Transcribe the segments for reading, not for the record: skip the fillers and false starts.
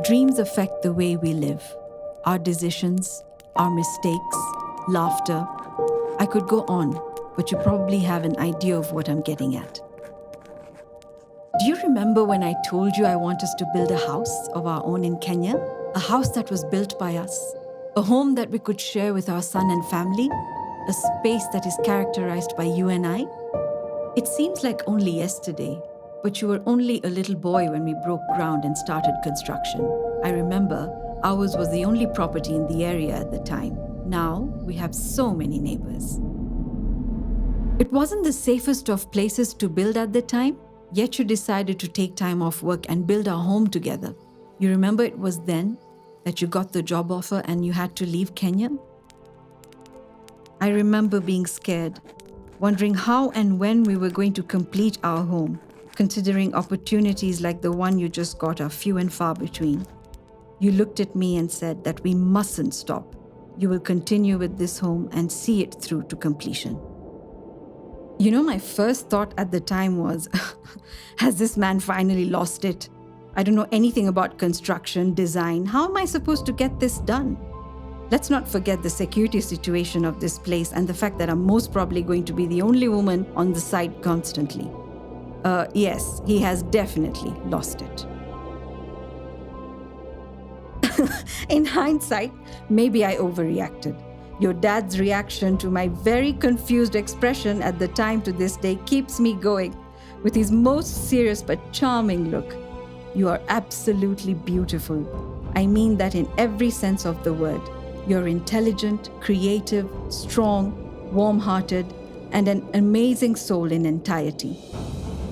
Dreams affect the way we live, our decisions, our mistakes, laughter. I could go on, but you probably have an idea of what I'm getting at. Do you remember when I told you I want us to build a house of our own in Kenya? A house that was built by us, a home that we could share with our son and family, a space that is characterized by you and I? It seems like only yesterday, but you were only a little boy when we broke ground and started construction. I remember ours was the only property in the area at the time. Now we have so many neighbors. It wasn't the safest of places to build at the time, yet you decided to take time off work and build our home together. You remember it was then that you got the job offer and you had to leave Kenya? I remember being scared, wondering how and when we were going to complete our home, considering opportunities like the one you just got are few and far between. You looked at me and said that we mustn't stop. You will continue with this home and see it through to completion. You know, my first thought at the time was, has this man finally lost it? I don't know anything about construction, design. How am I supposed to get this done? Let's not forget the security situation of this place and the fact that I'm most probably going to be the only woman on the site constantly. Yes, he has definitely lost it. In hindsight, maybe I overreacted. Your dad's reaction to my very confused expression at the time to this day keeps me going with his most serious but charming look. You are absolutely beautiful. I mean that in every sense of the word. You're intelligent, creative, strong, warm-hearted, and an amazing soul in entirety.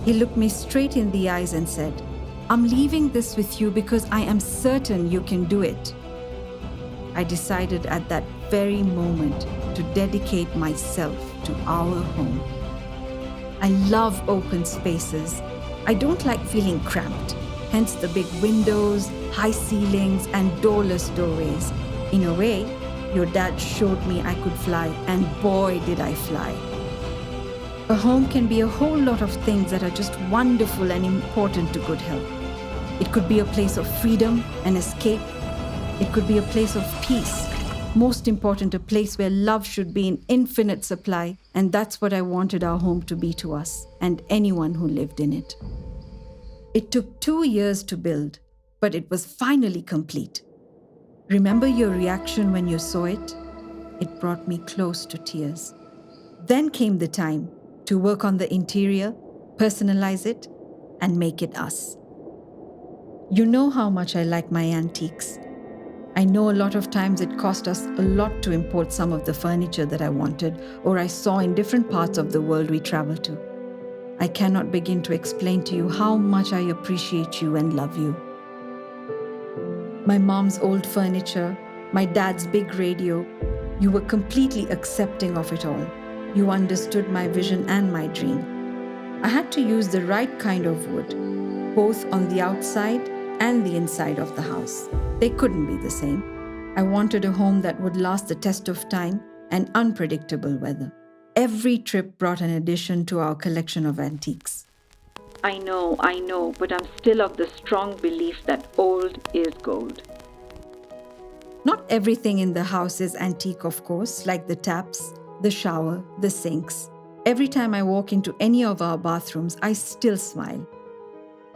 He looked me straight in the eyes and said, I'm leaving this with you because I am certain you can do it. I decided at that very moment to dedicate myself to our home. I love open spaces. I don't like feeling cramped, hence the big windows, high ceilings, and doorless doorways. In a way, your dad showed me I could fly, and boy did I fly. A home can be a whole lot of things that are just wonderful and important to good health. It could be a place of freedom and escape. It could be a place of peace. Most important, a place where love should be in infinite supply, and that's what I wanted our home to be to us and anyone who lived in it. It took 2 years to build, but it was finally complete. Remember your reaction when you saw it? It brought me close to tears. Then came the time to work on the interior, personalize it, and make it us. You know how much I like my antiques. I know a lot of times it cost us a lot to import some of the furniture that I wanted or I saw in different parts of the world we travel to. I cannot begin to explain to you how much I appreciate you and love you. My mom's old furniture, my dad's big radio, you were completely accepting of it all. You understood my vision and my dream. I had to use the right kind of wood, both on the outside and the inside of the house. They couldn't be the same. I wanted a home that would last the test of time and unpredictable weather. Every trip brought an addition to our collection of antiques. I know, but I'm still of the strong belief that old is gold. Not everything in the house is antique, of course, like the taps, the shower, the sinks. Every time I walk into any of our bathrooms, I still smile.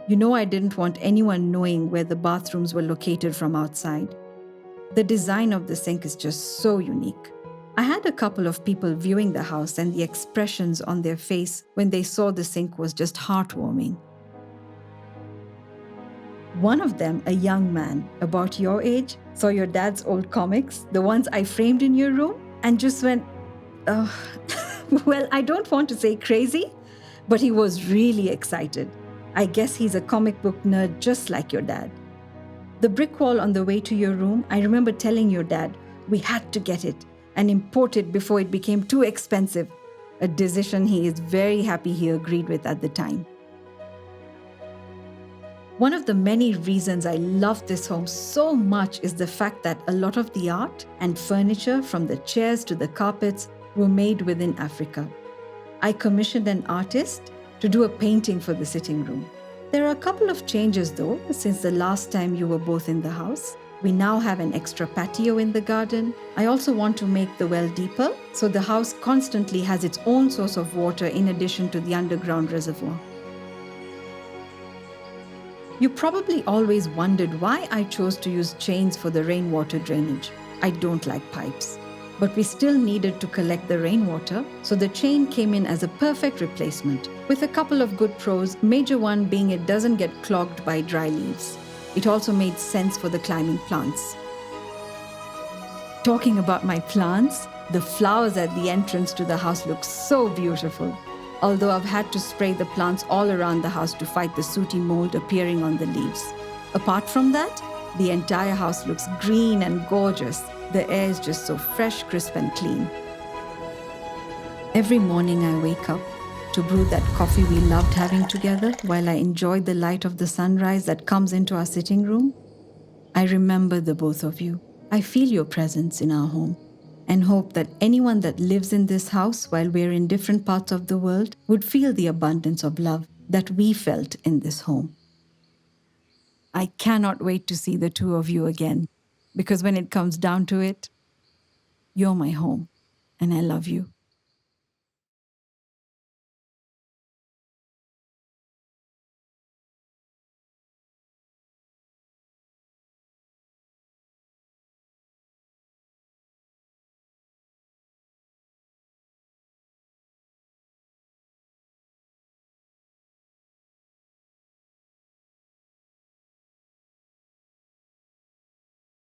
You know, I didn't want anyone knowing where the bathrooms were located from outside. The design of the sink is just so unique. I had a couple of people viewing the house and the expressions on their face when they saw the sink was just heartwarming. One of them, a young man about your age, saw your dad's old comics, the ones I framed in your room, and just went, well, I don't want to say crazy, but he was really excited. I guess he's a comic book nerd just like your dad. The brick wall on the way to your room, I remember telling your dad we had to get it and import it before it became too expensive, a decision he is very happy he agreed with at the time. One of the many reasons I love this home so much is the fact that a lot of the art and furniture, from the chairs to the carpets, were made within Africa. I commissioned an artist to do a painting for the sitting room. There are a couple of changes though since the last time you were both in the house. We now have an extra patio in the garden. I also want to make the well deeper so the house constantly has its own source of water in addition to the underground reservoir. You probably always wondered why I chose to use chains for the rainwater drainage. I don't like pipes. But we still needed to collect the rainwater, so the chain came in as a perfect replacement, with a couple of good pros, major one being it doesn't get clogged by dry leaves. It also made sense for the climbing plants. Talking about my plants, the flowers at the entrance to the house look so beautiful. Although I've had to spray the plants all around the house to fight the sooty mold appearing on the leaves. Apart from that, the entire house looks green and gorgeous. The air is just so fresh, crisp, and clean. Every morning I wake up to brew that coffee we loved having together while I enjoy the light of the sunrise that comes into our sitting room. I remember the both of you. I feel your presence in our home and hope that anyone that lives in this house while we're in different parts of the world would feel the abundance of love that we felt in this home. I cannot wait to see the two of you again because when it comes down to it, you're my home and I love you.